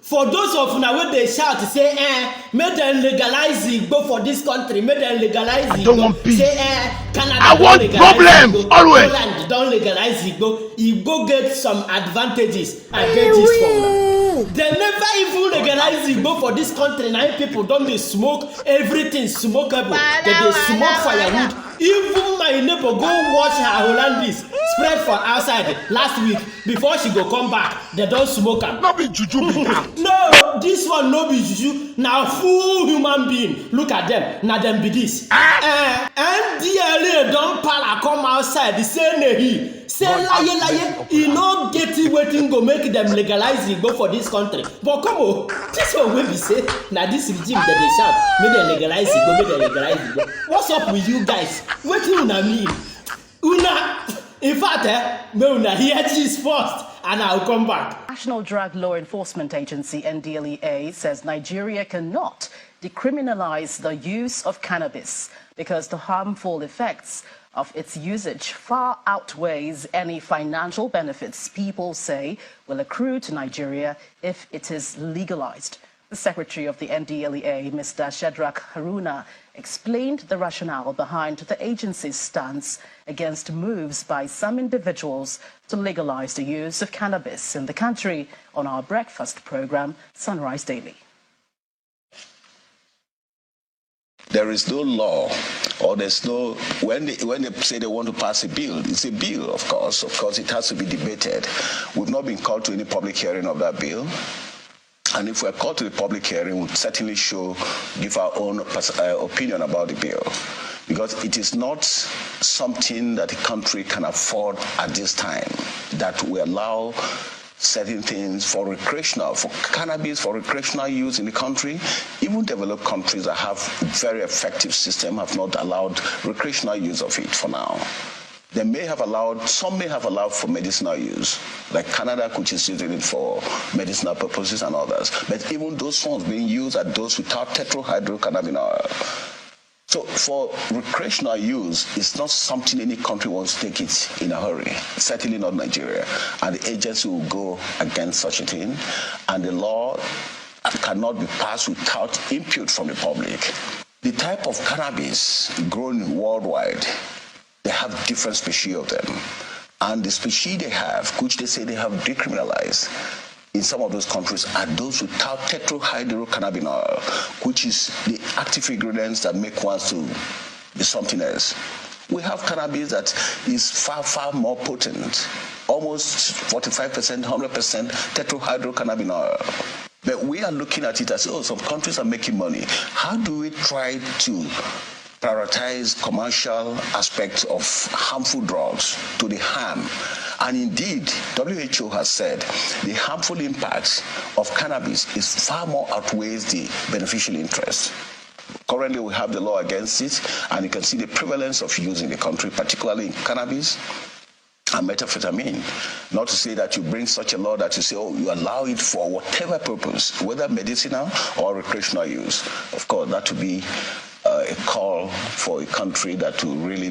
For those of now when they shout say make them legalize Igbo for this country, make them legalize Igbo. I don't want peace. Say Canada I want problems Igbo. always. Poland don't legalize Igbo. Igbo get some advantages and get this from. They never even legalize Igbo for this country. Now people don't they smoke everything smokeable. They smoke firewood. Even my neighbor go watch her Hollandis spread for outside last week before she go come back. They don't smoke am. Not be juju be that. No, this one no be juju. Now full human being. Look at them. Now them be this. NDLEA don't para come outside. The same he say lie. He no get it waiting go make them legalize it go for this country. But come on, this one will be say. Now this regime that they shout, make them legalize it go, make them legalize it go. What's up with you guys? What do you mean? Una, in fact, me una hear this first, and I'll come back. National Drug Law Enforcement Agency (NDLEA) says Nigeria cannot decriminalize the use of cannabis because the harmful effects of its usage far outweighs any financial benefits people say will accrue to Nigeria if it is legalized. The Secretary of the NDLEA, Mr. Shadrach Haruna, explained the rationale behind the agency's stance against moves by some individuals to legalize the use of cannabis in the country on our breakfast program, Sunrise Daily. There is no law, or there's no, when they say they want to pass a bill, it's a bill, of course it has to be debated. We've not been called to any public hearing of that bill. And if we're called to the public hearing, we'll certainly give our own opinion about the bill. Because it is not something that the country can afford at this time, that we allow certain things for cannabis, for recreational use in the country. Even developed countries that have a very effective system have not allowed recreational use of it for now. Some may have allowed for medicinal use, like Canada, which is using it for medicinal purposes and others. But even those ones being used are those without tetrahydrocannabinol. So for recreational use, it's not something any country wants to take it in a hurry. Certainly not Nigeria. And the agency will go against such a thing. And the law cannot be passed without input from the public. The type of cannabis grown worldwide, they have different species of them. And the species they have, which they say they have decriminalized, in some of those countries are those without tetrahydrocannabinol, which is the active ingredients that make one to be something else. We have cannabis that is far, far more potent, almost 45%, 100% tetrahydrocannabinol. But we are looking at it as, some countries are making money. How do we try to prioritize commercial aspects of harmful drugs to the harm? And indeed, WHO has said the harmful impacts of cannabis is far more outweighs the beneficial interest. Currently, we have the law against it, and you can see the prevalence of use in the country, particularly in cannabis and methamphetamine. Not to say that you bring such a law that you say, you allow it for whatever purpose, whether medicinal or recreational use. Of course, that would be a call for a country that will really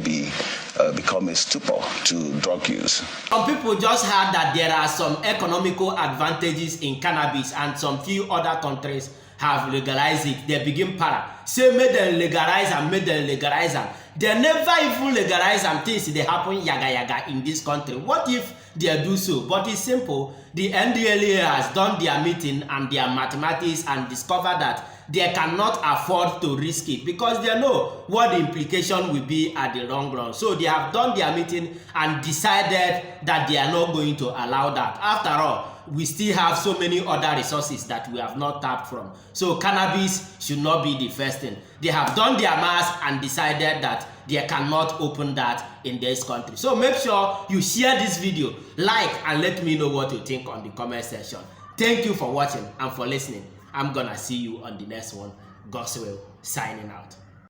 become a stupor to drug use. Some people just heard that there are some economical advantages in cannabis and some few other countries have legalized it. They begin para. Say make them legalize and make them legalize them. They never even legalize and things they happen yaga in this country. What if they do so? But it's simple. The NDLEA has done their meeting and their mathematics and discovered that they cannot afford to risk it because they know what the implication will be at the long run. So they have done their meeting and decided that they are not going to allow that. After all, we still have so many other resources that we have not tapped from. So cannabis should not be the first thing. They have done their math and decided that they cannot open that in this country. So make sure you share this video, like, and let me know what you think on the comment section. Thank you for watching and for listening. I'm gonna see you on the next one. Gospel signing out.